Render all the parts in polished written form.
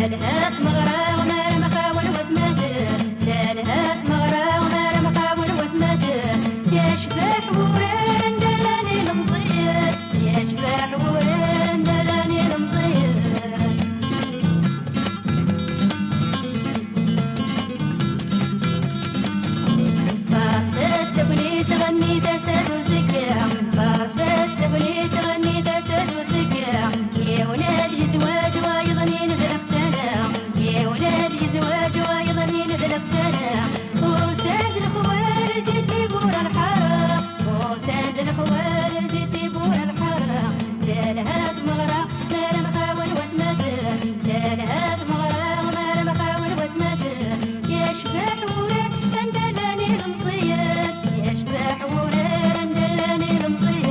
لالهات مغرى وما مخاون وتمادر لالهات مغرى وما مخاون وتمادر يا شباح وران دلاني المصير يا شباح وران دلاني المصير فارست تبني تغني تسد وسكر فارست تبني تغني تسد وسكر يا ولادي زواج وايضني نزل اختنا يا ولادي زواج وايضني نزل اختنا وساد الخوال جيتي بور الحاره وساد الخوال جيتي بور الحاره لالهات مغرى ما مخاون وتمادر لالهات مغرى وما مخاون وتمادر يا شباح وران دلاني المصير يا شباح وران دلاني المصير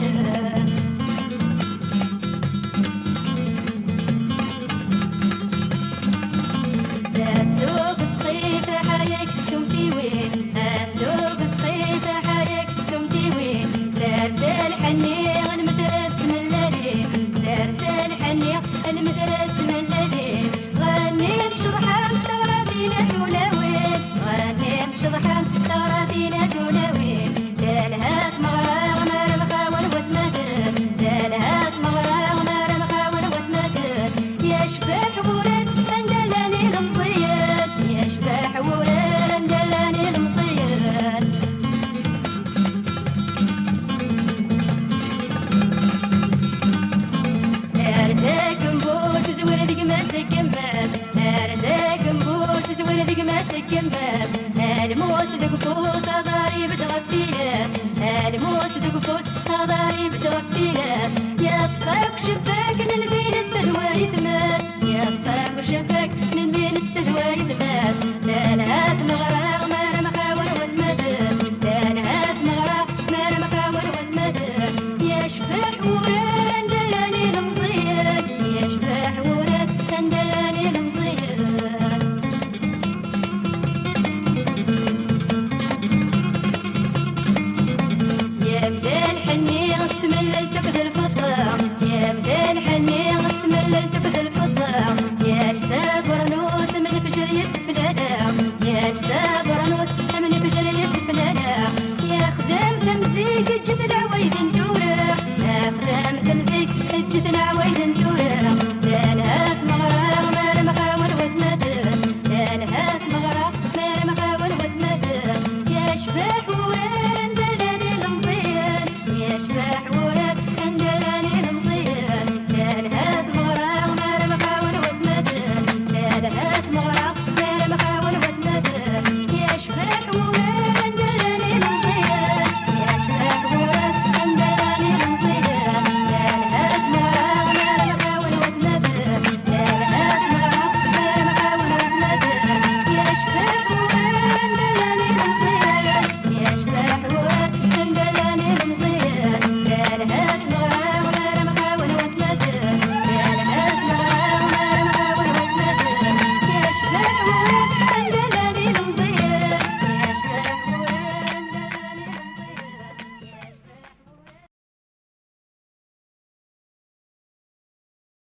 السوق سقيفة حياك تسمتي وين السوق سقيفة حياك تسمتي وين سارسال حني المدرت من الليل سارسال حني المدرت من الليل غني بشضحان ثوراتينا تولوين غني بشضحان ثوراتينا تولوين لالهات مغرى وما مخاون وتمادر لالهات مغرى وما مخاون وتمادر يا شباح وران دلاني المصير يا شباح وران دلاني المصير ارزاق مبوش زوير ذيك ماسك ماس ارزاق مبوش زوير ذيك ماسك ماس الموس دقفوس ضاري بتغفتي ناس الموس دقفوس ضاري بتغفتي ناس يا طفاق شباك للبيت تدوي ثماس